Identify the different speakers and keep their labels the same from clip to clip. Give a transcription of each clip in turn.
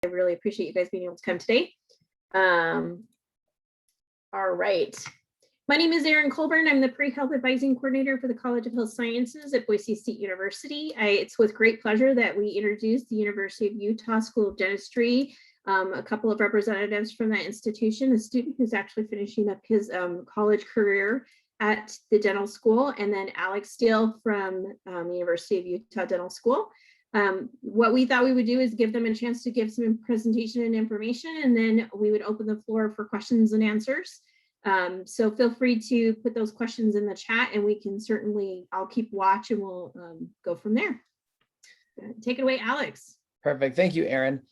Speaker 1: I really appreciate you guys being able to come today. All right. My name is Erin Colburn. I'm the Pre-Health Advising Coordinator for the College of Health Sciences at Boise State University. It's with great pleasure that we introduce the University of Utah School of Dentistry, a couple of representatives from that institution, a student who's actually finishing up his college career at the dental school, and then Alex Steele from the University of Utah Dental School. What we thought we would do is give them a chance to give some presentation and information, and then we would open the floor for questions and answers. So feel free to put those questions in the chat, and we can certainly, I'll keep watch and we'll go from there. Take it away, Alex.
Speaker 2: Perfect. Thank you, Erin.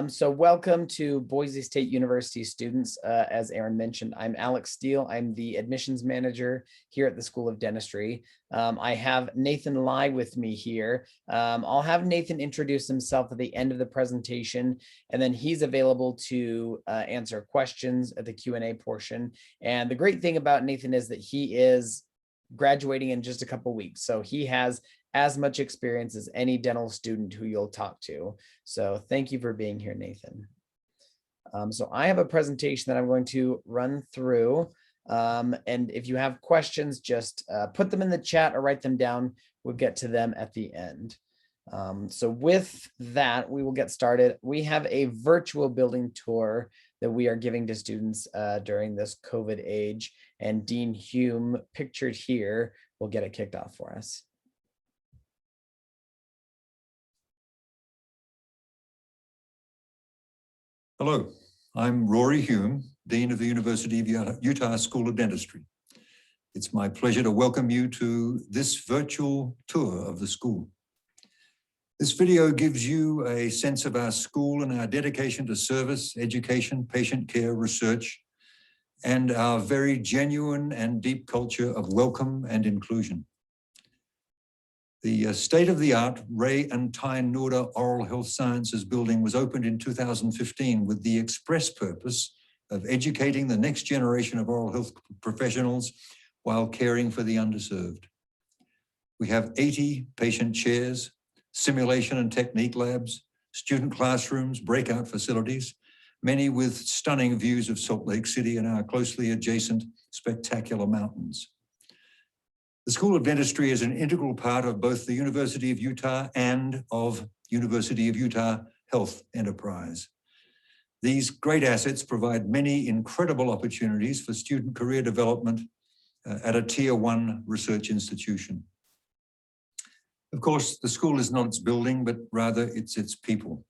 Speaker 2: So welcome to Boise State University students. As Erin mentioned, I'm Alex Steele. I'm the admissions manager here at the School of Dentistry. I have Nathan Lai with me here. I'll have Nathan introduce himself at the end of the presentation, and then he's available to answer questions at the Q&A portion. And the great thing about Nathan is that he is graduating in just a couple weeks. So he has as much experience as any dental student who you'll talk to. So thank you for being here, Nathan. So I have a presentation that I'm going to run through. And if you have questions, just put them in the chat or write them down. We'll get to them at the end. So with that, we will get started. We have a virtual building tour that we are giving to students during this COVID age. And Dean Hume, pictured here, will get it kicked off for us.
Speaker 3: Hello, I'm Rory Hume, Dean of the University of Utah School of Dentistry. It's my pleasure to welcome you to this virtual tour of the school. This video gives you a sense of our school and our dedication to service, education, patient care, research, and our very genuine and deep culture of welcome and inclusion. The state-of-the-art Ray and Tyne Noorda Oral Health Sciences building was opened in 2015 with the express purpose of educating the next generation of oral health professionals while caring for the underserved. We have 80 patient chairs, simulation and technique labs, student classrooms, breakout facilities, many with stunning views of Salt Lake City and our closely adjacent spectacular mountains. The School of Dentistry is an integral part of both the University of Utah and of University of Utah Health Enterprise. These great assets provide many incredible opportunities for student career development at a Tier 1 research institution. Of course, the school is not its building, but rather it's its people.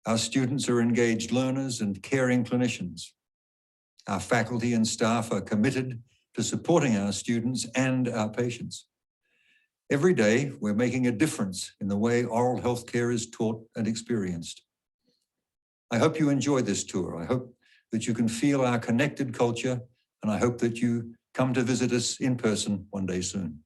Speaker 3: Our students are engaged learners and caring clinicians. Our faculty and staff are committed to supporting our students and our patients. Every day, we're making a difference in the way oral health care is taught and experienced. I hope you enjoy this tour. I hope that you can feel our connected culture, and I hope that you come to visit us in person one day soon.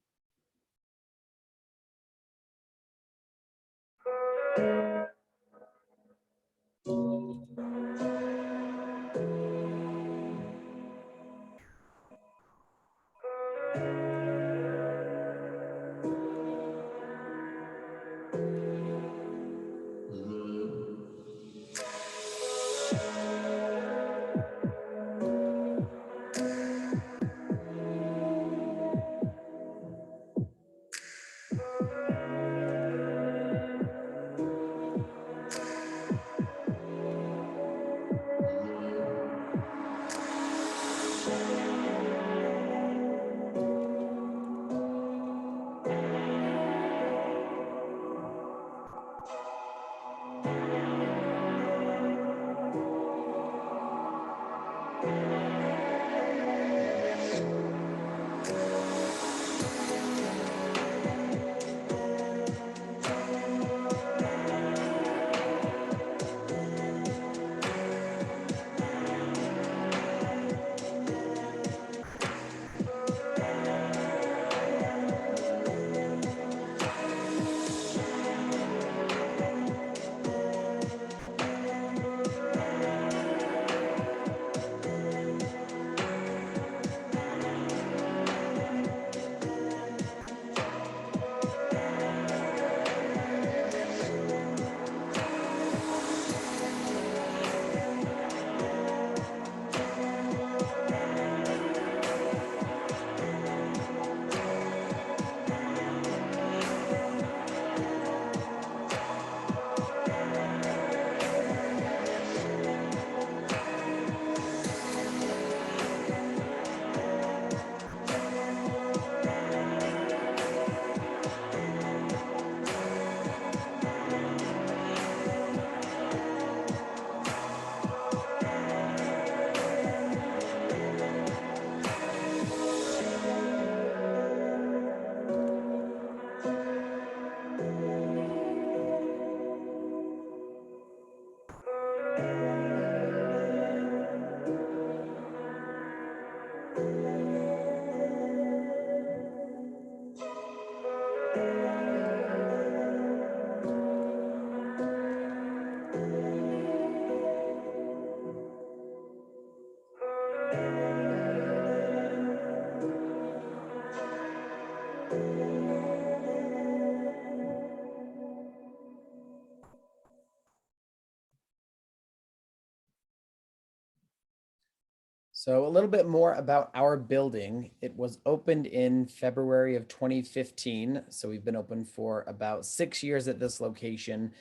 Speaker 2: So a little bit more about our building. It was opened in February of 2015. So we've been open for about 6 years at this location.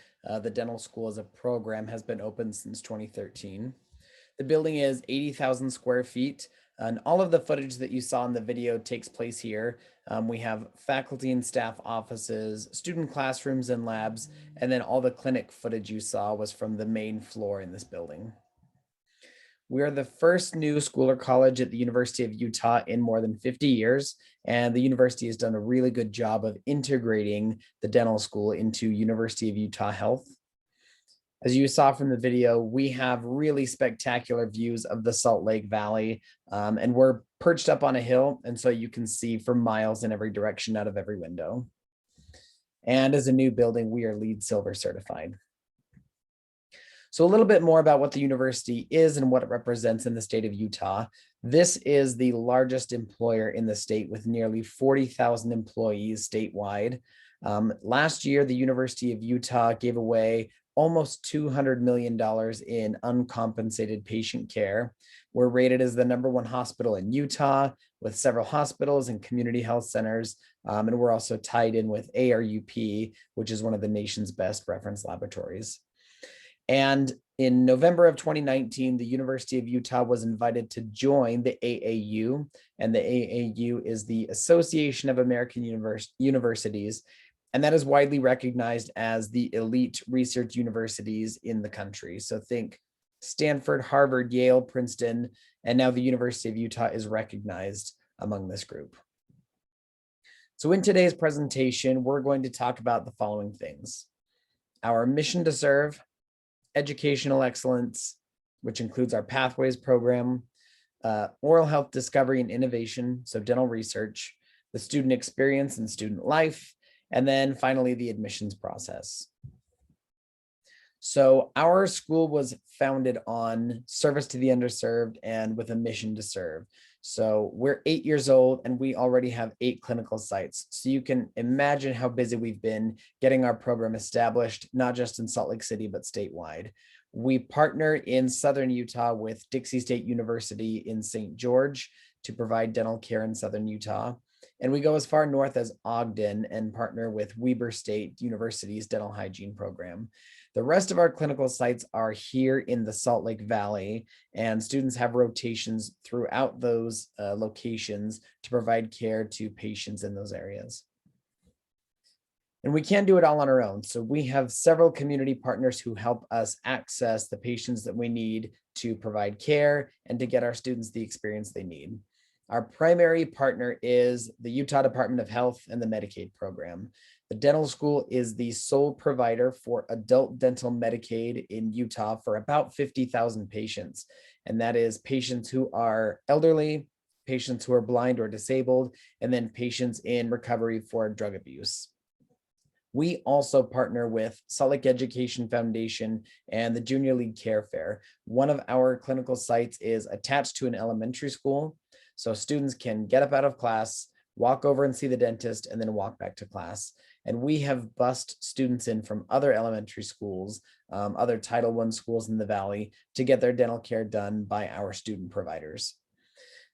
Speaker 2: The dental school as a program has been open since 2013. The building is 80,000 square feet, and all of the footage that you saw in the video takes place here. We have faculty and staff offices, student classrooms and labs, and then all the clinic footage you saw was from the main floor in this building. We are the first new school or college at the University of Utah in more than 50 years, and the university has done a really good job of integrating the dental school into University of Utah Health. As you saw from the video, we have really spectacular views of the Salt Lake Valley, and we're perched up on a hill, and so you can see for miles in every direction out of every window. And as a new building, we are LEED Silver certified. So a little bit more about what the university is and what it represents in the state of Utah. This is the largest employer in the state with nearly 40,000 employees statewide. Last year, the University of Utah gave away almost $200 million in uncompensated patient care. We're rated as the #1 hospital in Utah with several hospitals and community health centers. And we're also tied in with ARUP, which is one of the nation's best reference laboratories. And in November of 2019, the University of Utah was invited to join the AAU, and the AAU is the Association of American Universities, and that is widely recognized as the elite research universities in the country. So think Stanford, Harvard, Yale, Princeton, and now the University of Utah is recognized among this group. So in today's presentation, we're going to talk about the following things: our mission to serve, educational excellence, which includes our Pathways program, oral health discovery and innovation, so dental research, the student experience and student life, and then finally the admissions process. So our school was founded on service to the underserved and with a mission to serve. So we're 8 years old and we already have 8 clinical sites. So you can imagine how busy we've been getting our program established, not just in Salt Lake City, but statewide. We partner in Southern Utah with Dixie State University in St. George to provide dental care in Southern Utah. And we go as far north as Ogden and partner with Weber State University's dental hygiene program. The rest of our clinical sites are here in the Salt Lake Valley, and students have rotations throughout those locations to provide care to patients in those areas. And we can't do it all on our own. So we have several community partners who help us access the patients that we need to provide care and to get our students the experience they need. Our primary partner is the Utah Department of Health and the Medicaid program. The dental school is the sole provider for adult dental Medicaid in Utah for about 50,000 patients. And that is patients who are elderly, patients who are blind or disabled, and then patients in recovery for drug abuse. We also partner with Salt Lake Education Foundation and the Junior League Care Fair. One of our clinical sites is attached to an elementary school, so students can get up out of class, walk over and see the dentist, and then walk back to class. And we have bused students in from other elementary schools, other Title I schools in the Valley to get their dental care done by our student providers.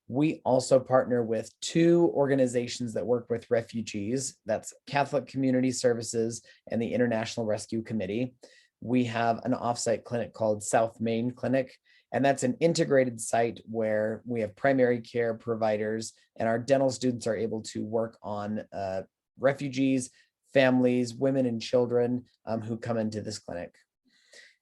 Speaker 2: We also partner with 2 organizations that work with refugees. That's Catholic Community Services and the International Rescue Committee. We have an offsite clinic called South Main Clinic, and that's an integrated site where we have primary care providers and our dental students are able to work on refugees, families, women and children who come into this clinic.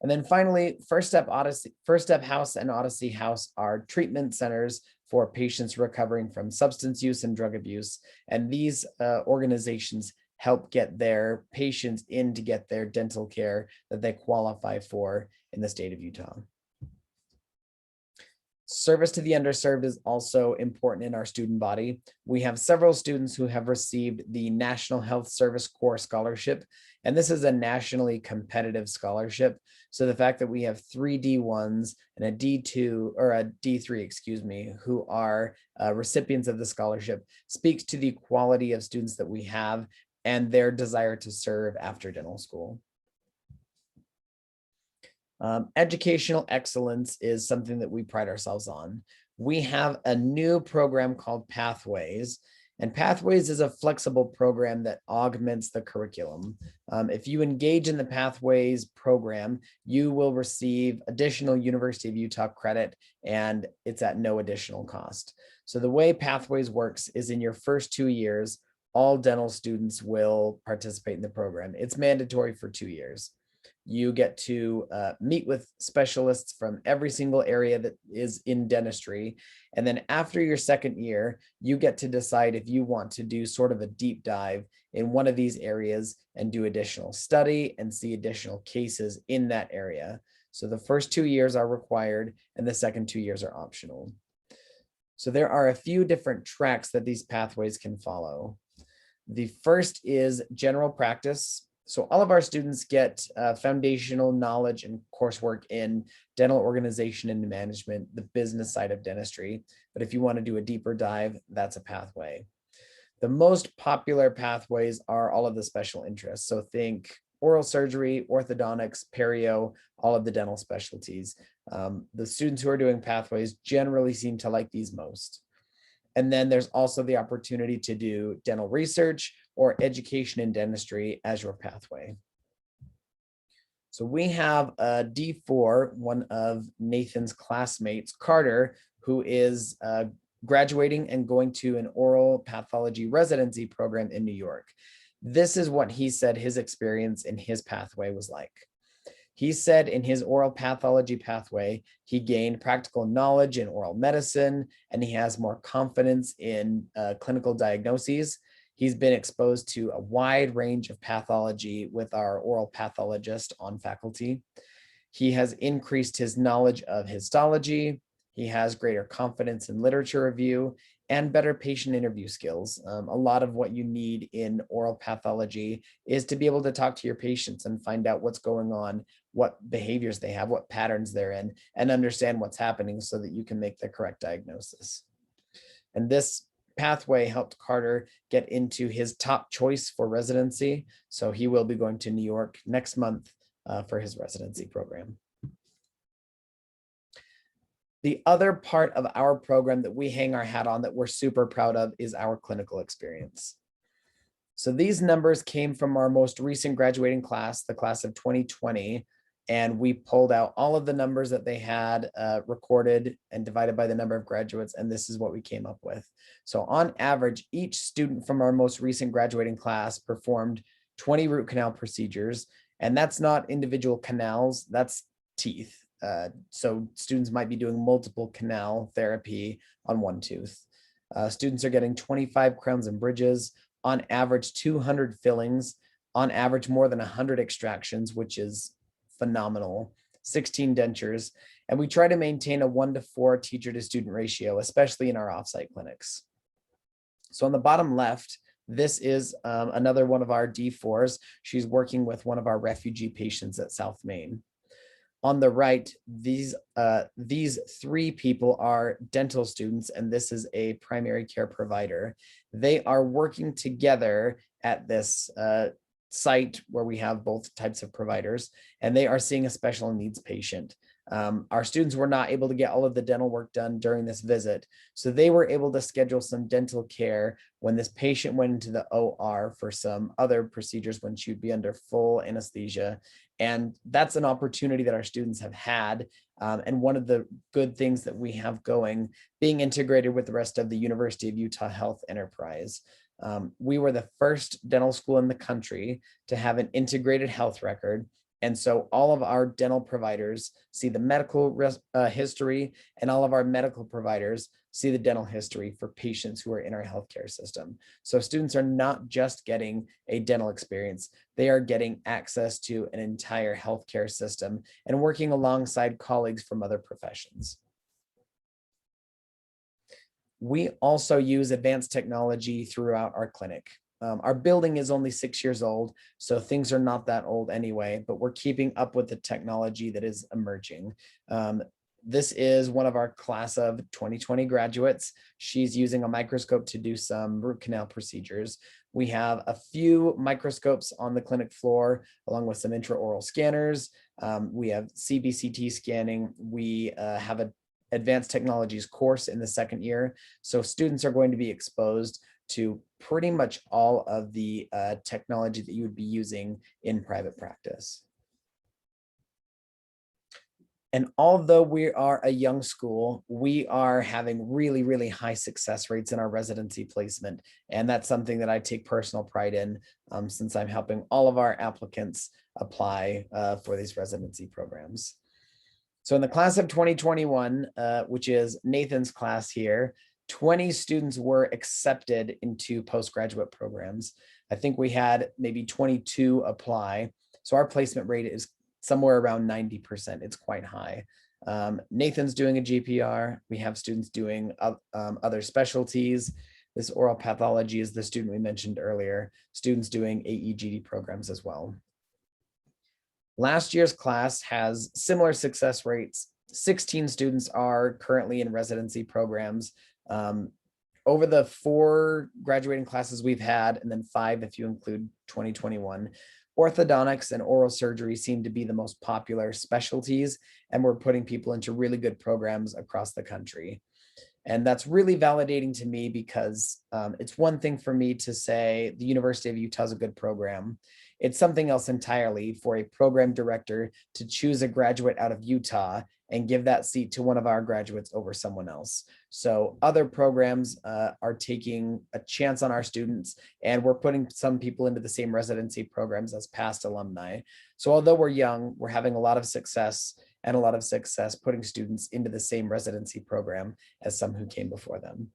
Speaker 2: And then finally, First Step House and Odyssey House are treatment centers for patients recovering from substance use and drug abuse. And these organizations help get their patients in to get their dental care that they qualify for in the state of Utah. Service to the underserved is also important in our student body. We have several students who have received the National Health Service Corps Scholarship, and this is a nationally competitive scholarship. So the fact that we have 3 D1s and a D2 or a D3, excuse me, who are recipients of the scholarship speaks to the quality of students that we have and their desire to serve after dental school. Educational excellence is something that we pride ourselves on. we have a new program called Pathways. And Pathways is a flexible program that augments the curriculum. If you engage in the Pathways program, you will receive additional University of Utah credit, and it's at no additional cost. So the way Pathways works is in your first 2 years, all dental students will participate in the program. It's mandatory for 2 years. You get to meet with specialists from every single area that is in dentistry. And then after your second year, you get to decide if you want to do sort of a deep dive in one of these areas and do additional study and see additional cases in that area. So the first 2 years are required and the second 2 years are optional. So there are a few different tracks that these pathways can follow. The first is general practice. So all of our students get foundational knowledge and coursework in dental organization and management, the business side of dentistry. But if you want to do a deeper dive, that's a pathway. The most popular pathways are all of the special interests. So think oral surgery, orthodontics, perio, all of the dental specialties. The students who are doing pathways generally seem to like these most. And then there's also the opportunity to do dental research or education in dentistry as your pathway. So we have a D4, one of Nathan's classmates, Carter, who is graduating and going to an oral pathology residency program in New York. This is what he said his experience in his pathway was like. He said in his oral pathology pathway, he gained practical knowledge in oral medicine, and he has more confidence in clinical diagnoses. He's been exposed to a wide range of pathology with our oral pathologist on faculty. He has increased his knowledge of histology. He has greater confidence in literature review and better patient interview skills. A lot of what you need in oral pathology is to be able to talk to your patients and find out what's going on, what behaviors they have, what patterns they're in, and understand what's happening so that you can make the correct diagnosis. And this pathway helped Carter get into his top choice for residency. So he will be going to New York next month for his residency program. The other part of our program that we hang our hat on that we're super proud of is our clinical experience. So these numbers came from our most recent graduating class, the class of 2020, and we pulled out all of the numbers that they had recorded and divided by the number of graduates, and this is what we came up with. So on average, each student from our most recent graduating class performed 20 root canal procedures, and that's not individual canals, that's teeth. So students might be doing multiple canal therapy on one tooth. Students are getting 25 crowns and bridges, on average 200 fillings, on average more than 100 extractions, which is phenomenal, 16 dentures. And we try to maintain a 1-to-4 teacher to student ratio, especially in our offsite clinics. So on the bottom left, this is another one of our D4s. She's working with one of our refugee patients at South Main. On the right, these 3 people are dental students, and this is a primary care provider. They are working together at this site where we have both types of providers, and they are seeing a special needs patient. Our students were not able to get all of the dental work done during this visit, so they were able to schedule some dental care when this patient went into the OR for some other procedures when she would be under full anesthesia. And that's an opportunity that our students have had. And one of the good things that we have going, being integrated with the rest of the University of Utah Health Enterprise. We were the first dental school in the country to have an integrated health record. And so all of our dental providers see the medical history, and all of our medical providers see the dental history for patients who are in our healthcare system. So students are not just getting a dental experience, they are getting access to an entire healthcare system and working alongside colleagues from other professions. We also use advanced technology throughout our clinic. Our building is only 6 years old, so things are not that old anyway, but we're keeping up with the technology that is emerging. This is one of our class of 2020 graduates. She's using a microscope to do some root canal procedures. We have a few microscopes on the clinic floor, along with some intraoral scanners. We have CBCT scanning. We have an advanced technologies course in the second year. So students are going to be exposed to pretty much all of the technology that you would be using in private practice. And although we are a young school, we are having really, really high success rates in our residency placement. And that's something that I take personal pride in, since I'm helping all of our applicants apply for these residency programs. So in the class of 2021, which is Nathan's class here, 20 students were accepted into postgraduate programs. I think we had maybe 22 apply. So our placement rate is somewhere around 90%. It's quite high. Nathan's doing a GPR. We have students doing other specialties. This oral pathology is the student we mentioned earlier. Students doing AEGD programs as well. Last year's class has similar success rates. 16 students are currently in residency programs. Over the 4 graduating classes we've had, and then 5 if you include 2021, orthodontics and oral surgery seem to be the most popular specialties, and we're putting people into really good programs across the country. And that's really validating to me because it's one thing for me to say the University of Utah is a good program. It's something else entirely for a program director to choose a graduate out of Utah and give that seat to one of our graduates over someone else. So other programs are taking a chance on our students, and we're putting some people into the same residency programs as past alumni. So although we're young, we're having a lot of success putting students into the same residency program as some who came before them.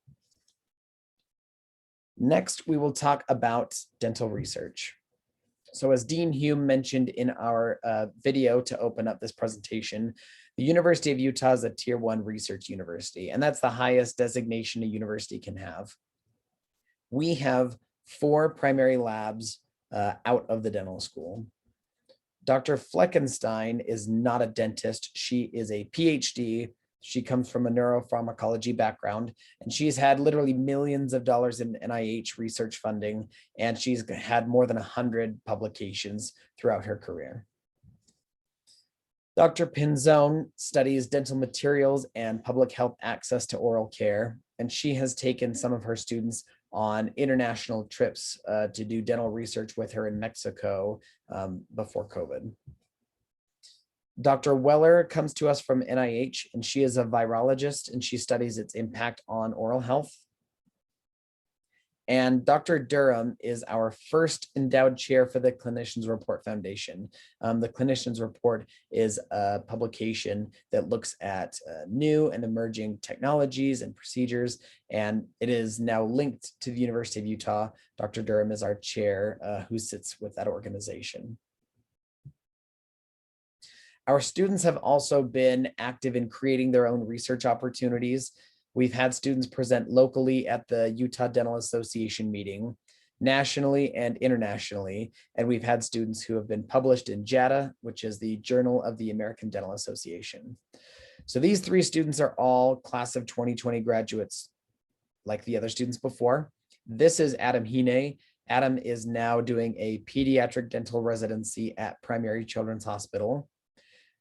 Speaker 2: Next, we will talk about dental research. So as Dean Hume mentioned in our video to open up this presentation, the University of Utah is a Tier 1 research university, and that's the highest designation a university can have. We have 4 primary labs out of the dental school. Dr. Fleckenstein is not a dentist. She is a PhD. She comes from a neuropharmacology background, and she's had literally millions of dollars in NIH research funding, and she's had more than 100 publications throughout her career. Dr. Pinzone studies dental materials and public health access to oral care, and she has taken some of her students on international trips to do dental research with her in Mexico before COVID. Dr. Weller comes to us from NIH, and she is a virologist, and she studies its impact on oral health. And Dr. Durham is our first endowed chair for the Clinicians Report Foundation. The Clinicians Report is a publication that looks at new and emerging technologies and procedures, and it is now linked to the University of Utah. Dr. Durham is our chair who sits with that organization. Our students have also been active in creating their own research opportunities. We've had students present locally at the Utah Dental Association meeting, nationally and internationally, and we've had students who have been published in JADA, which is the Journal of the American Dental Association. So these 3 students are all class of 2020 graduates, like the other students before. This is Adam Hine. Adam is now doing a pediatric dental residency at Primary Children's Hospital.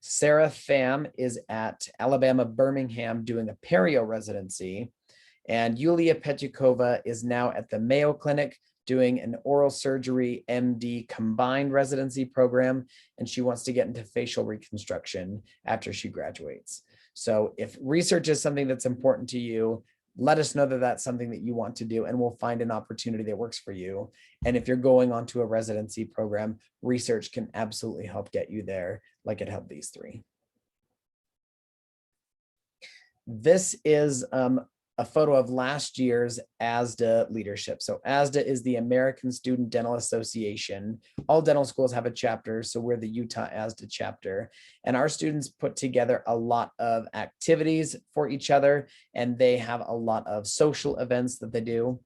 Speaker 2: Sarah Pham is at Alabama Birmingham doing a perio residency, and Yulia Petukova is now at the Mayo Clinic doing an oral surgery MD combined residency program, and she wants to get into facial reconstruction after she graduates. So if research is something that's important to you, let us know that that's something that you want to do, and we'll find an opportunity that works for you. And if you're going on to a residency program, research can absolutely help get you there, like it helped these 3. This is a photo of last year's ASDA leadership. So ASDA is the American Student Dental Association. All dental schools have a chapter, so we're the Utah ASDA chapter. And our students put together a lot of activities for each other, and they have a lot of social events that they do.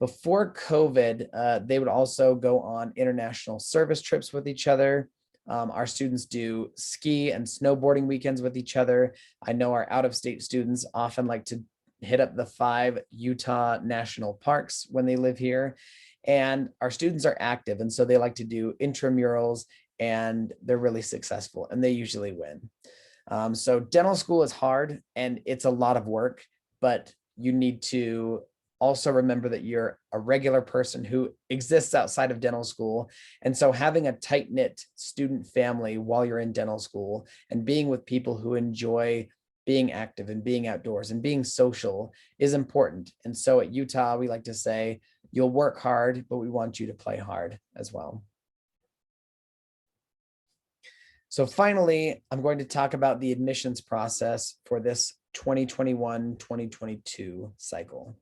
Speaker 2: Before COVID, they would also go on international service trips with each other. Our students do ski and snowboarding weekends with each other. I know our out-of-state students often like to hit up the 5 Utah national parks when they live here. And our students are active, and so they like to do intramurals, and they're really successful, and they usually win. So dental school is hard and it's a lot of work, but you need to also remember that you're a regular person who exists outside of dental school. And so having a tight-knit student family while you're in dental school and being with people who enjoy being active and being outdoors and being social is important. And so at Utah, we like to say, you'll work hard, but we want you to play hard as well. So finally, I'm going to talk about the admissions process for this 2021-2022 cycle.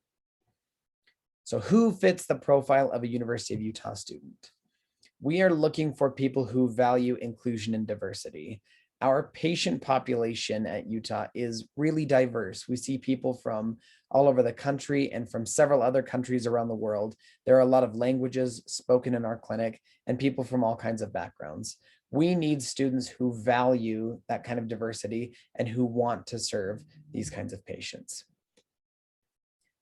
Speaker 2: So who fits the profile of a University of Utah student? We are looking for people who value inclusion and diversity. Our patient population at Utah is really diverse. We see people from all over the country and from several other countries around the world. There are a lot of languages spoken in our clinic and people from all kinds of backgrounds. We need students who value that kind of diversity and who want to serve these kinds of patients.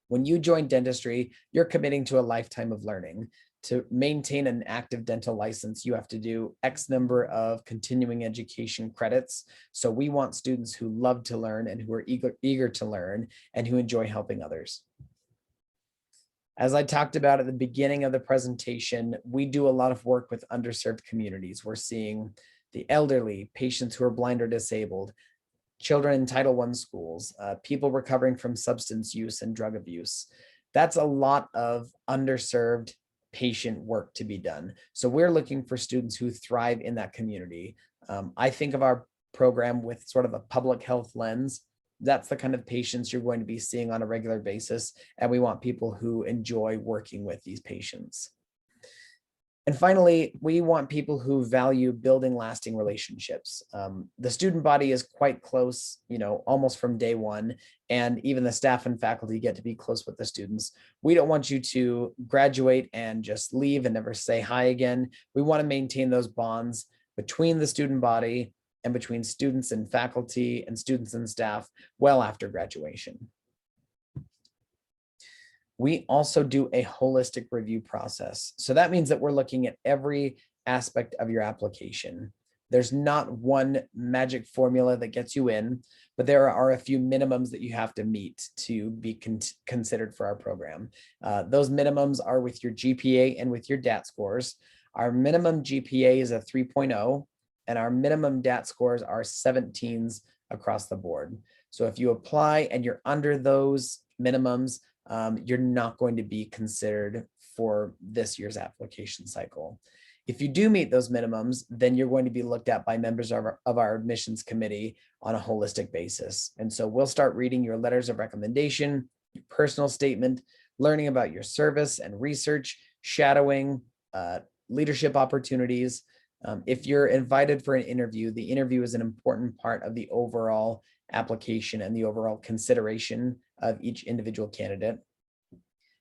Speaker 2: When you join dentistry, you're committing to a lifetime of learning. To maintain an active dental license, you have to do X number of continuing education credits. So we want students who love to learn and who are eager to learn and who enjoy helping others. As I talked about at the beginning of the presentation, we do a lot of work with underserved communities. We're seeing the elderly, patients who are blind or disabled, children in Title I schools, people recovering from substance use and drug abuse. That's a lot of underserved patient work to be done. So we're looking for students who thrive in that community. I think of our program with sort of a public health lens. That's the kind of patients you're going to be seeing on a regular basis. And we want people who enjoy working with these patients. And finally, we want people who value building lasting relationships. The student body is quite close, almost from day one, and even the staff and faculty get to be close with the students. We don't want you to graduate and just leave and never say hi again. We want to maintain those bonds between the student body and between students and faculty and students and staff well after graduation. We also do a holistic review process. So that means that we're looking at every aspect of your application. There's not one magic formula that gets you in, but there are a few minimums that you have to meet to be considered for our program. Those minimums are with your GPA and with your DAT scores. Our minimum GPA is a 3.0 and our minimum DAT scores are 17s across the board. So if you apply and you're under those minimums, you're not going to be considered for this year's application cycle. If you do meet those minimums, then you're going to be looked at by members of our admissions committee on a holistic basis. And so we'll start reading your letters of recommendation, your personal statement, learning about your service and research, shadowing, leadership opportunities. If you're invited for an interview, the interview is an important part of the overall application and the overall consideration of each individual candidate.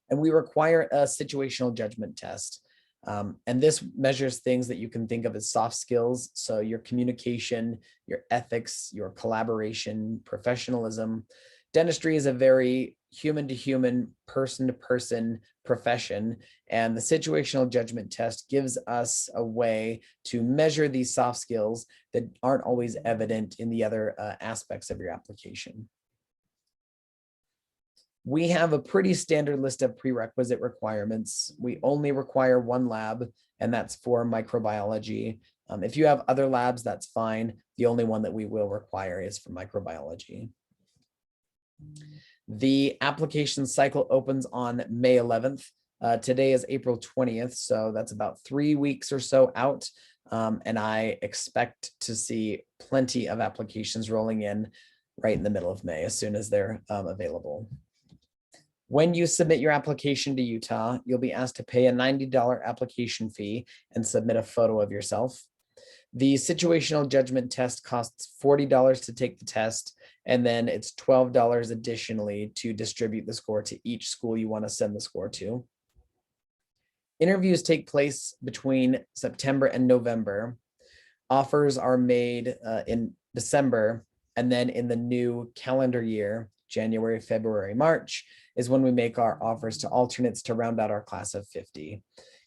Speaker 2: And we require a situational judgment test. And this measures things that you can think of as soft skills. So your communication, your ethics, your collaboration, professionalism. Dentistry is a very human to human, person to person profession. And the situational judgment test gives us a way to measure these soft skills that aren't always evident in the other aspects of your application. We have a pretty standard list of prerequisite requirements. We only require one lab, and that's for microbiology. If you have other labs, that's fine. The only one that we will require is for microbiology. The application cycle opens on May 11th. Today is April 20th, so that's about 3 weeks or so out. And I expect to see plenty of applications rolling in right in the middle of May as soon as they're available. When you submit your application to Utah, you'll be asked to pay a $90 application fee and submit a photo of yourself. The situational judgment test costs $40 to take the test, and then it's $12 additionally to distribute the score to each school you want to send the score to. Interviews take place between September and November. Offers are made in December, and then in the new calendar year, January, February, March, is when we make our offers to alternates to round out our class of 50.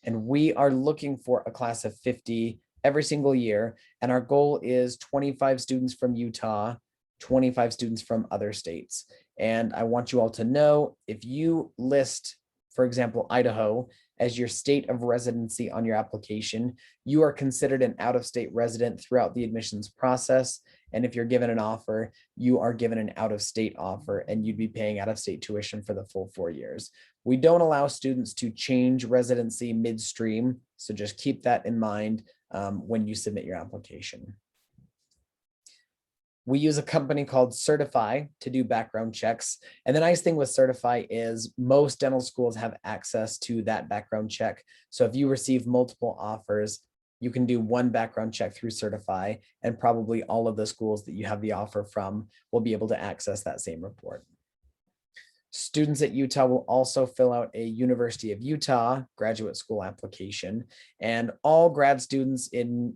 Speaker 2: And we are looking for a class of 50 every single year. And our goal is 25 students from Utah, 25 students from other states. And I want you all to know, if you list, for example, Idaho as your state of residency on your application, you are considered an out-of-state resident throughout the admissions process. And if you're given an offer, you are given an out-of-state offer, and you'd be paying out-of-state tuition for the full 4 years. We don't allow students to change residency midstream, so just keep that in mind when you submit your application. We use a company called Certify to do background checks. And the nice thing with Certify is most dental schools have access to that background check. So if you receive multiple offers, you can do one background check through Certify, and probably all of the schools that you have the offer from will be able to access that same report. Students at Utah will also fill out a University of Utah graduate school application, and all grad students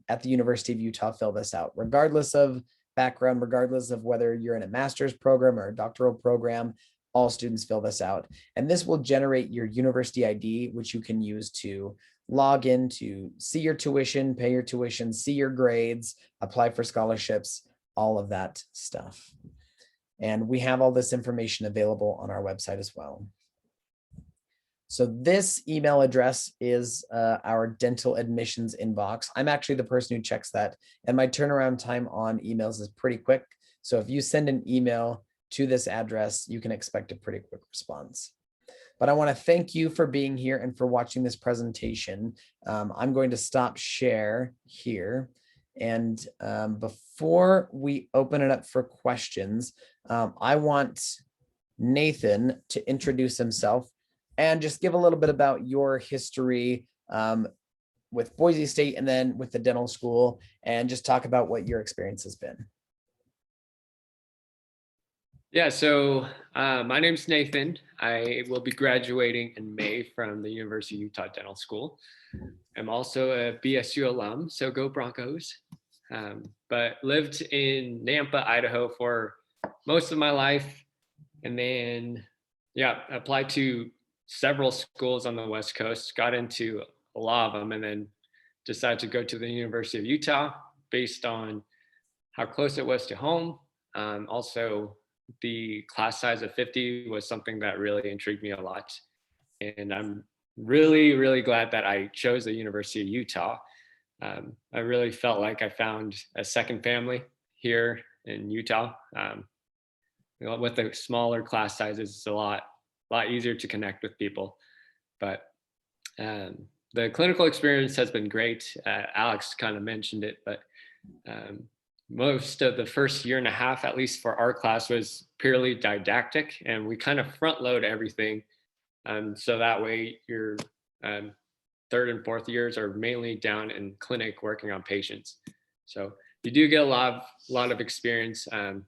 Speaker 2: at the University of Utah fill this out, regardless of background, regardless of whether you're in a master's program or a doctoral program. All students fill this out, and this will generate your university ID, which you can use to log in to see your tuition, pay your tuition, see your grades, apply for scholarships, all of that stuff. And we have all this information available on our website as well. So this email address is our dental admissions inbox. I'm actually the person who checks that, and my turnaround time on emails is pretty quick. So if you send an email to this address, you can expect a pretty quick response. But I want to thank you for being here and for watching this presentation. I'm going to stop share here. And before we open it up for questions, I want Nathan to introduce himself and just give a little bit about your history with Boise State and then with the dental school, and just talk about what your experience has been.
Speaker 4: Yeah, so my name's Nathan. I will be graduating in May from the University of Utah Dental School. I'm also a BSU alum, so go Broncos. But lived in Nampa, Idaho for most of my life. And then, yeah, applied to several schools on the West Coast, got into a lot of them, and then decided to go to the University of Utah based on how close it was to home. Also, the class size of 50 was something that really intrigued me a lot. And I'm really, really glad that I chose the University of Utah. I really felt like I found a second family here in Utah. With the smaller class sizes, it's a lot easier to connect with people. But the clinical experience has been great. Alex kind of mentioned it, but most of the first year and a half, at least for our class, was purely didactic, and we kind of front load everything. So that way your third and fourth years are mainly down in clinic working on patients. So you do get a lot of experience.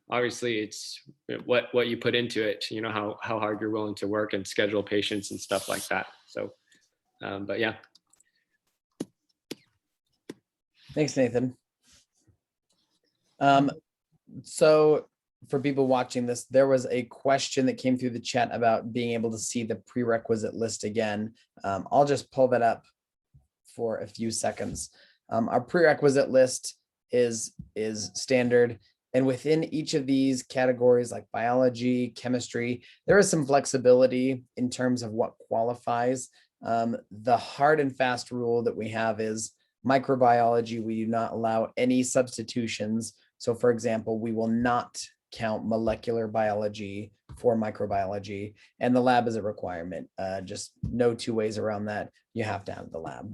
Speaker 4: Obviously, it's what you put into it, you know, how hard you're willing to work and schedule patients and stuff like that. So, but yeah.
Speaker 2: Thanks, Nathan. So for people watching this, there was a question that came through the chat about being able to see the prerequisite list again. I'll just pull that up for a few seconds. Our prerequisite list is standard, and within each of these categories, like biology, chemistry, there is some flexibility in terms of what qualifies. The hard and fast rule that we have is microbiology. We do not allow any substitutions. So for example, we will not count molecular biology for microbiology, and the lab is a requirement. Just no two ways around that. You have to have the lab.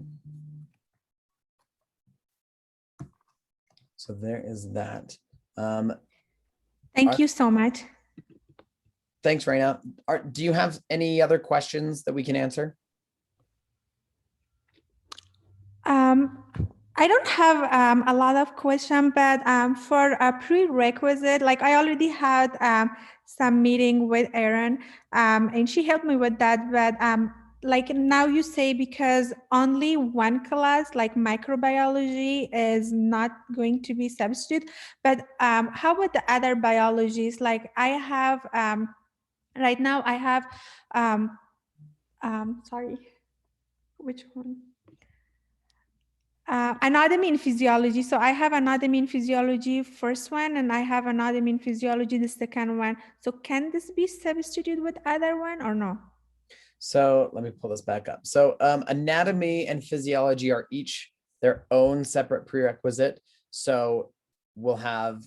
Speaker 2: So there is that.
Speaker 5: Thank you so much.
Speaker 2: Thanks, Raina. Do you have any other questions that we can answer?
Speaker 5: I don't have a lot of questions, but for a prerequisite, like I already had some meeting with Erin, and she helped me with that. But like now you say, because only one class, like microbiology, is not going to be substitute. But how about the other biologies? Like I have right now, I have sorry, which one? Anatomy and physiology. So I have anatomy and physiology first one, and I have anatomy and physiology the second one. So can this be substituted with other one or no?
Speaker 2: So let me pull this back up. So anatomy and physiology are each their own separate prerequisite. So we'll have,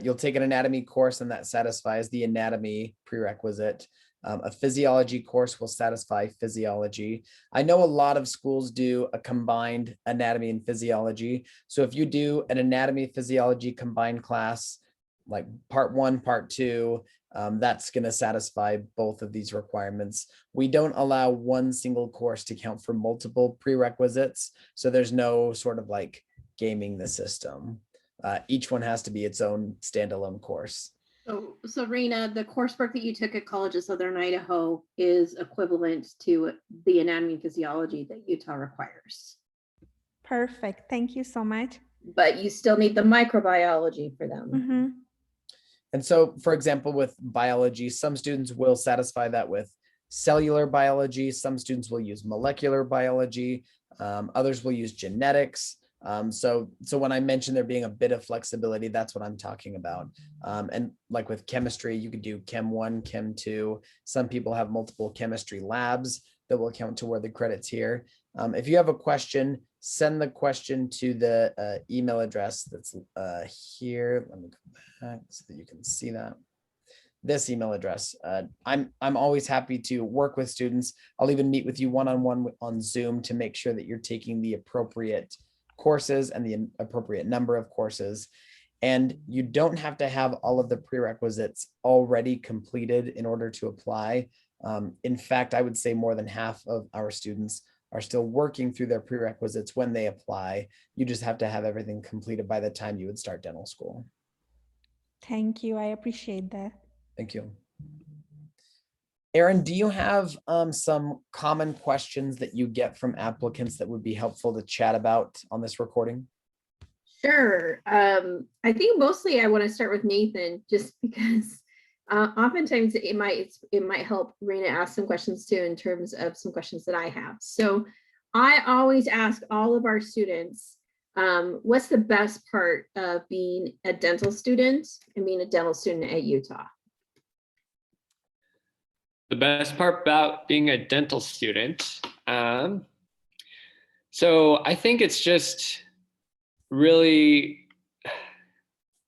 Speaker 2: you'll take an anatomy course and that satisfies the anatomy prerequisite. A physiology course will satisfy physiology. I know a lot of schools do a combined anatomy and physiology. So if you do an anatomy physiology combined class, like part 1, part 2, that's going to satisfy both of these requirements. We don't allow one single course to count for multiple prerequisites. So there's no sort of like gaming the system. Each one has to be its own standalone course.
Speaker 1: So Raina, the coursework that you took at College of Southern Idaho is equivalent to the anatomy and physiology that Utah requires.
Speaker 5: Perfect. Thank you so much.
Speaker 1: But you still need the microbiology for them.
Speaker 5: Mm-hmm.
Speaker 2: And so, for example, with biology, some students will satisfy that with cellular biology. Some students will use molecular biology. Others will use genetics. So when I mention there being a bit of flexibility, that's what I'm talking about. And like with chemistry, you could do Chem 1, Chem 2. Some people have multiple chemistry labs that will count toward the credits here. If you have a question, send the question to the email address that's here. Let me go back so that you can see that. This email address. I'm always happy to work with students. I'll even meet with you one-on-one on Zoom to make sure that you're taking the appropriate courses and the appropriate number of courses. And you don't have to have all of the prerequisites already completed in order to apply. In fact, I would say more than half of our students are still working through their prerequisites when they apply. You just have to have everything completed by the time you would start dental school.
Speaker 5: Thank you. I appreciate that.
Speaker 2: Thank you. Erin, do you have some common questions that you get from applicants that would be helpful to chat about on this recording?
Speaker 1: Sure. I think mostly I want to start with Nathan, just because oftentimes it might help Raina ask some questions too, in terms of some questions that I have. So I always ask all of our students, what's the best part of being a dental student and being a dental student at Utah?
Speaker 4: The best part about being a dental student. So I think it's just really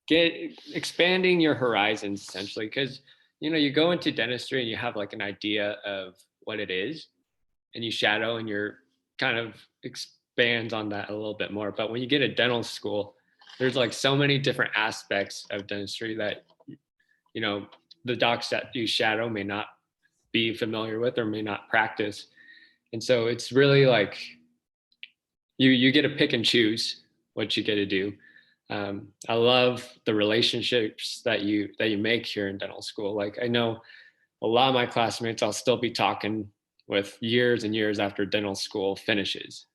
Speaker 4: expanding your horizons, essentially, because you go into dentistry and you have like an idea of what it is, and you shadow and you're kind of expands on that a little bit more. But when you get a dental school, there's like so many different aspects of dentistry that the docs that you shadow may not be familiar with or may not practice. And so it's really like you get to pick and choose what you get to do. I love the relationships that you make here in dental school. Like I know a lot of my classmates I'll still be talking with years and years after dental school finishes.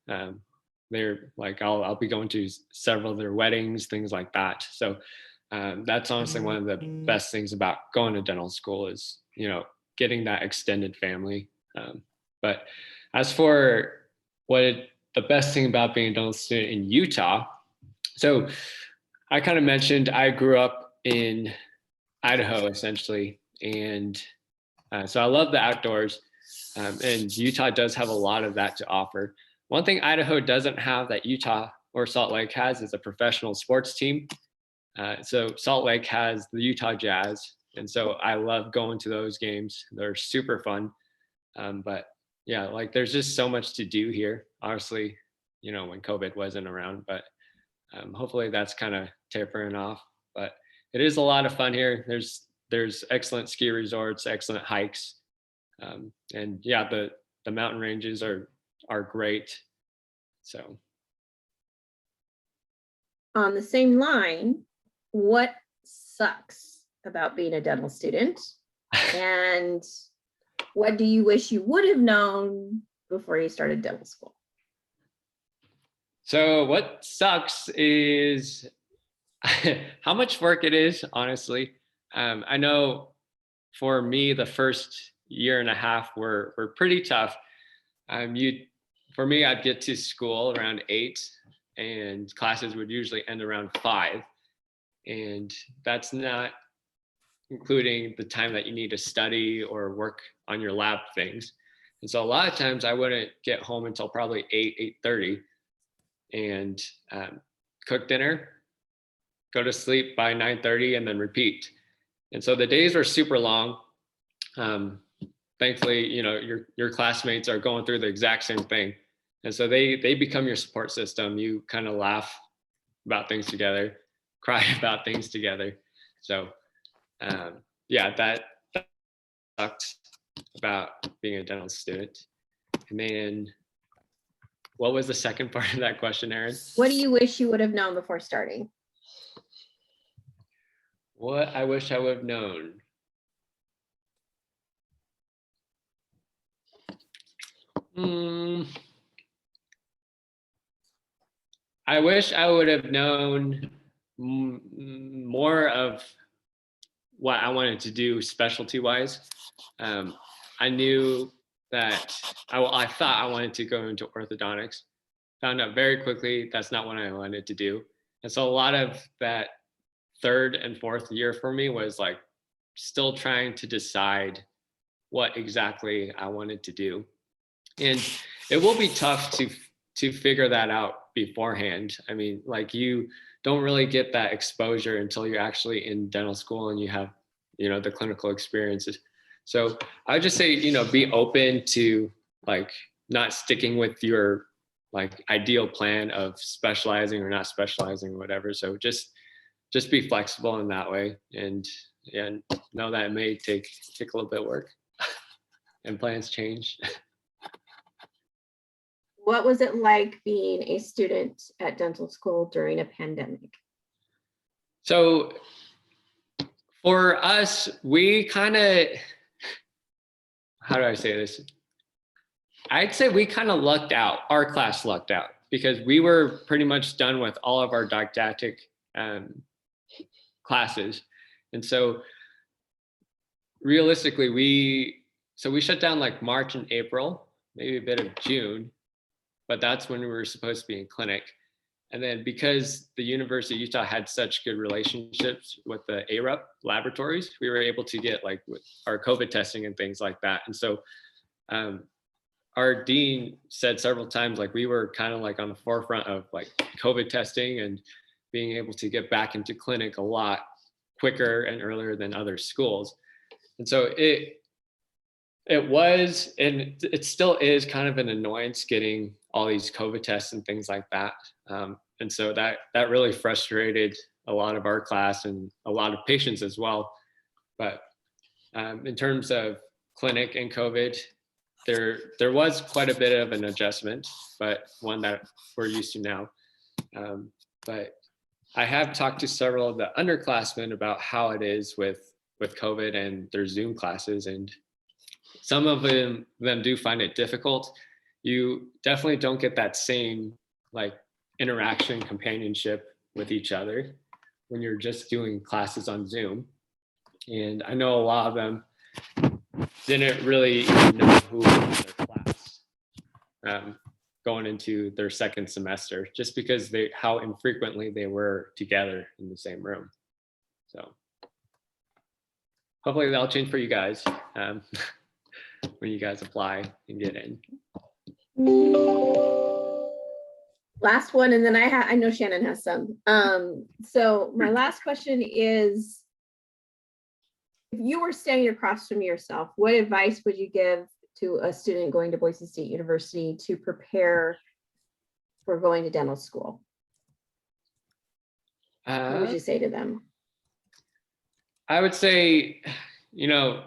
Speaker 4: They're like, I'll be going to several of their weddings, things like that. So that's honestly one of the best things about going to dental school is, getting that extended family. But as for the best thing about being a dental student in Utah, so I kind of mentioned I grew up in Idaho essentially. And so I love the outdoors, and Utah does have a lot of that to offer. One thing Idaho doesn't have that Utah or Salt Lake has is a professional sports team. So Salt Lake has the Utah Jazz. And so I love going to those games. They're super fun. But yeah, like there's just so much to do here. Obviously, when COVID wasn't around, but hopefully that's kind of tapering off. But it is a lot of fun here. There's excellent ski resorts, excellent hikes. And yeah, the mountain ranges are great. So
Speaker 1: on the same line, what sucks about being a dental student, and what do you wish you would have known before you started dental school?
Speaker 4: So what sucks is how much work it is, honestly. I know for me, the first year and a half were pretty tough. For me, I'd get to school around 8, and classes would usually end around 5. And that's not including the time that you need to study or work on your lab things. And so a lot of times I wouldn't get home until probably 8:30 and cook dinner, go to sleep by 9:30 and then repeat. And so the days were super long. Thankfully, you know, your classmates are going through the exact same thing. And so they become your support system. You kind of laugh about things together, cry about things together. So yeah, that sucked about being a dental student. And then what was the second part of that question, Erin?
Speaker 1: What do you wish you would have known before starting?
Speaker 4: What I wish I would have known. I wish I would have known more of what I wanted to do specialty wise. I knew that I thought I wanted to go into orthodontics. Found out very quickly that's not what I wanted to do. And so a lot of that 3rd and 4th year for me was like still trying to decide what exactly I wanted to do. And it will be tough to figure that out beforehand. I mean, like you don't really get that exposure until you're actually in dental school and you have, you know, the clinical experiences. So I would just say, you know, be open to like not sticking with your like ideal plan of specializing or not specializing or whatever. So just be flexible in that way, and know that it may take a little bit of work and plans change.
Speaker 1: What was it like being a student at dental school during a pandemic?
Speaker 4: So for us, we kind of, how do I say this? I'd say we kind of lucked out. Our class lucked out because we were pretty much done with all of our didactic classes. And so realistically, we shut down like March and April, maybe a bit of June, but that's when we were supposed to be in clinic. And then because the University of Utah had such good relationships with the ARUP laboratories, we were able to get like with our COVID testing and things like that. And so our dean said several times, like we were kind of like on the forefront of like COVID testing and being able to get back into clinic a lot quicker and earlier than other schools. And so it was, and it still is kind of an annoyance getting all these COVID tests and things like that. And so that really frustrated a lot of our class and a lot of patients as well. But in terms of clinic and COVID, there was quite a bit of an adjustment, but one that we're used to now. But I have talked to several of the underclassmen about how it is with COVID and their Zoom classes, and some of them do find it difficult. You definitely don't get that same like interaction, companionship with each other when you're just doing classes on Zoom. And I know a lot of them didn't really even know who was in their class going into their second semester, just because how infrequently they were together in the same room. So hopefully that'll change for you guys when you guys apply and get in.
Speaker 1: Last one, and then I know Shannon has some. So my last question is, if you were standing across from yourself, what advice would you give to a student going to Boise State University to prepare for going to dental school? What would you say to them?
Speaker 4: I would say, you know,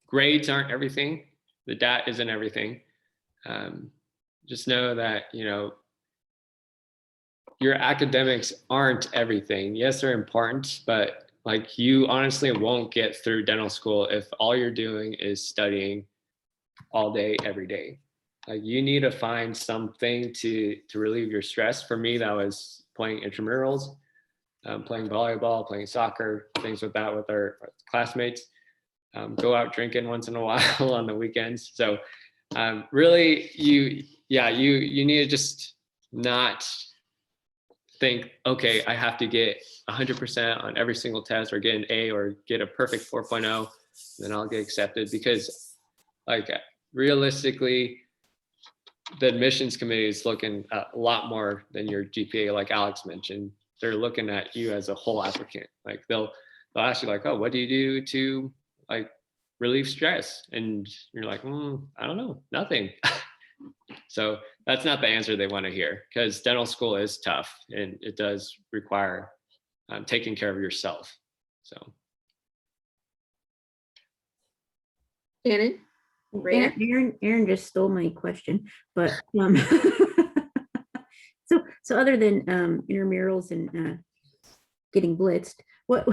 Speaker 4: grades aren't everything. The DAT isn't everything. Just know that, you know, your academics aren't everything. Yes, they're important, but like you honestly won't get through dental school if all you're doing is studying all day, every day. Like you need to find something to relieve your stress. For me, that was playing intramurals, playing volleyball, playing soccer, things with that with our classmates. Go out drinking once in a while on the weekends. So really, you need to just not think, okay, I have to get 100% on every single test or get an A or get a perfect 4.0, then I'll get accepted. Because like realistically, the admissions committee is looking at a lot more than your GPA, like Alex mentioned. They're looking at you as a whole applicant. Like they'll ask you like, oh, what do you do to like relieve stress? And you're like, I don't know, nothing. So that's not the answer they want to hear, because dental school is tough and it does require taking care of yourself. So.
Speaker 1: Shannon?
Speaker 6: Aaron just stole my question, but so other than intramurals and getting blitzed, what?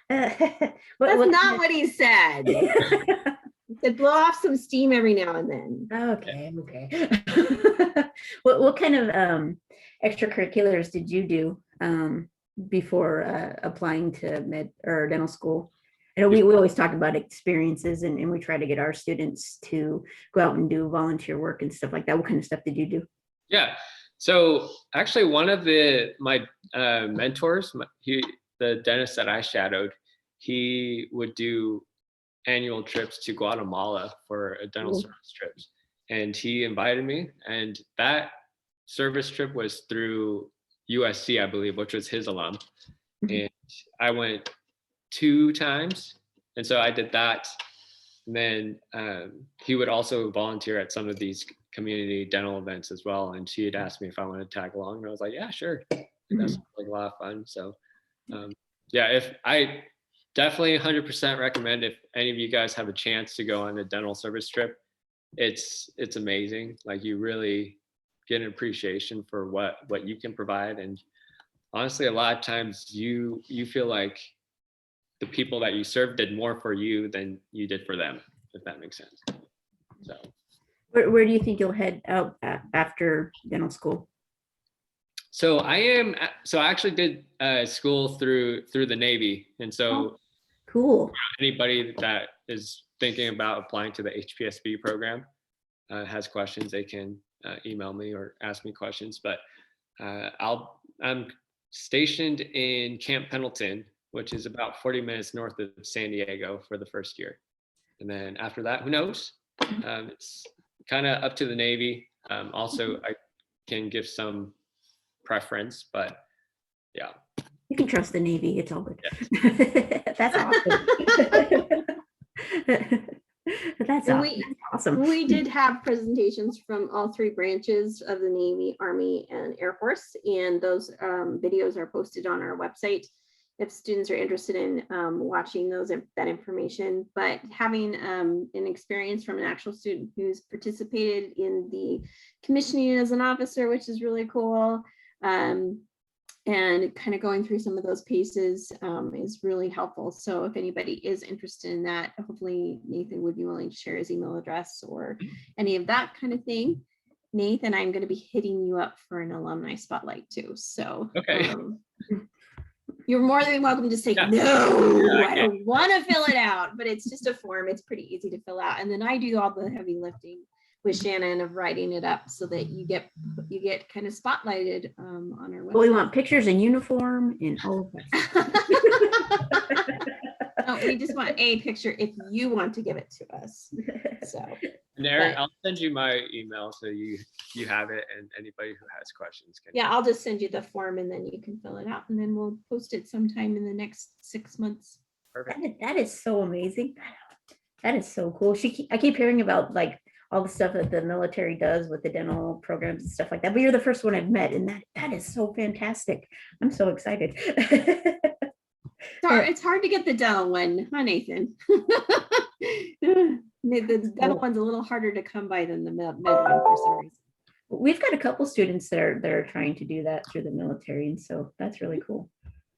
Speaker 1: That's not what he said. He said blow off some steam every now and then.
Speaker 6: Okay. What kind of extracurriculars did you do before applying to med or dental school? I know we always talk about experiences and we try to get our students to go out and do volunteer work and stuff like that. What kind of stuff did you do?
Speaker 4: Yeah, so actually one of my mentors, the dentist that I shadowed, he would do annual trips to Guatemala for a dental service trips. And he invited me, and that service trip was through USC, I believe, which was his alum. And I went 2 times. And so I did that. And then he would also volunteer at some of these community dental events as well. And she had asked me if I wanted to tag along. And I was like, yeah, sure. That's like a lot of fun. So yeah, if I definitely 100% recommend, if any of you guys have a chance to go on a dental service trip, it's amazing. Like you really get an appreciation for what you can provide. And honestly, a lot of times you feel like the people that you serve did more for you than you did for them, if that makes sense. So
Speaker 6: where do you think you'll head out after dental school?
Speaker 4: So I actually did school through the Navy. And so
Speaker 6: cool.
Speaker 4: Anybody that is thinking about applying to the HPSB program has questions, they can email me or ask me questions. But I'm stationed in Camp Pendleton, which is about 40 minutes north of San Diego for the first year. And then after that, who knows? It's kind of up to the Navy. Also, I can give some preference, but yeah.
Speaker 6: You can trust the Navy. It's all good. Yeah. That's awesome. That's awesome.
Speaker 1: We did have presentations from all 3 branches of the Navy, Army, and Air Force, and those videos are posted on our website if students are interested in watching that information. But having an experience from an actual student who's participated in the commissioning as an officer, which is really cool, and kind of going through some of those paces is really helpful. So if anybody is interested in that, hopefully Nathan would be willing to share his email address or any of that kind of thing. Nathan, I'm going to be hitting you up for an alumni spotlight too. So
Speaker 4: okay.
Speaker 1: You're more than welcome to say, no, I don't want to fill it out, but it's just a form. It's pretty easy to fill out. And then I do all the heavy lifting with Shannon of writing it up so that you get kind of spotlighted on our website.
Speaker 6: Well, we want pictures in uniform and all of that.
Speaker 1: No, we just want a picture if you want to give it to us. So,
Speaker 4: and Aaron, I'll send you my email so you have it, and anybody who has questions can.
Speaker 1: Yeah, I'll just send you the form and then you can fill it out, and then we'll post it sometime in the next 6 months.
Speaker 4: Perfect.
Speaker 6: That is so amazing. That is so cool. I keep hearing about like all the stuff that the military does with the dental programs and stuff like that, but you're the first one I've met, and that is so fantastic. I'm so excited.
Speaker 1: It's hard to get the dental one, huh, Nathan? The dental one's a little harder to come by than the med one for some reason.
Speaker 6: We've got a couple students that are trying to do that through the military, and so that's really cool.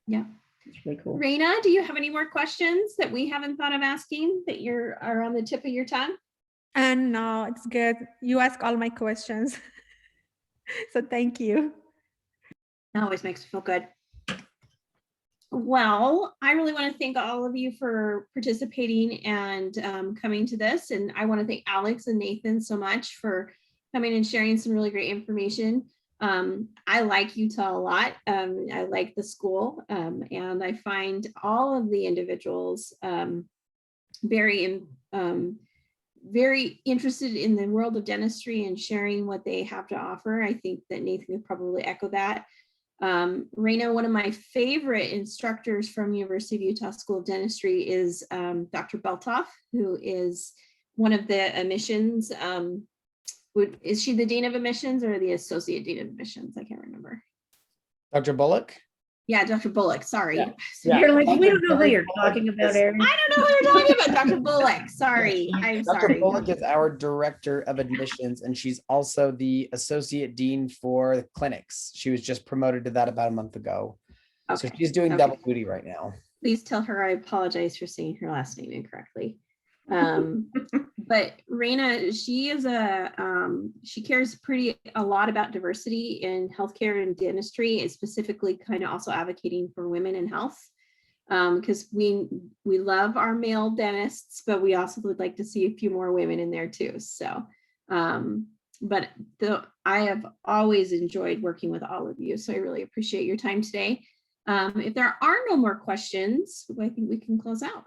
Speaker 1: Yeah,
Speaker 6: it's really cool.
Speaker 1: Raina, do you have any more questions that we haven't thought of asking that are on the tip of your tongue?
Speaker 5: And no, it's good. You ask all my questions. So thank you.
Speaker 1: That always makes me feel good. Well, I really want to thank all of you for participating and coming to this. And I want to thank Alex and Nathan so much for coming and sharing some really great information. I like Utah a lot. I like the school, and I find all of the individuals very very interested in the world of dentistry and sharing what they have to offer. I think that Nathan would probably echo that. Raina, one of my favorite instructors from University of Utah School of Dentistry is Dr. Beltoff, who is one of the admissions. Is she the Dean of Admissions or the Associate Dean of Admissions? I can't remember.
Speaker 2: Dr. Bullock?
Speaker 1: Yeah, Dr. Bullock, sorry.
Speaker 2: Yeah.
Speaker 6: You're like, we don't know who
Speaker 2: Dr.
Speaker 6: you're
Speaker 2: Bullock
Speaker 6: talking about,
Speaker 2: is-
Speaker 6: Erin.
Speaker 1: I don't know who you're talking about, Dr. Bullock. Sorry, I'm
Speaker 2: Dr.
Speaker 1: sorry.
Speaker 2: Bullock is our Director of Admissions, and she's also the Associate Dean for the clinics. She was just promoted to that about a month ago. So
Speaker 1: Okay.
Speaker 2: she's doing
Speaker 1: Okay.
Speaker 2: double duty right now.
Speaker 1: Please tell her I apologize for saying her last name incorrectly. But Raina, she is she cares a lot about diversity in healthcare and dentistry, and specifically kind of also advocating for women in health. Because we love our male dentists, but we also would like to see a few more women in there too. So, but I have always enjoyed working with all of you. So I really appreciate your time today. If there are no more questions, I think we can close out.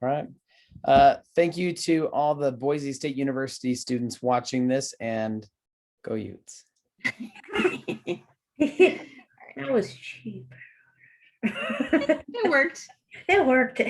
Speaker 2: All right. Thank you to all the Boise State University students watching this, and go Utes.
Speaker 6: That was cheap.
Speaker 1: It worked.
Speaker 6: It worked.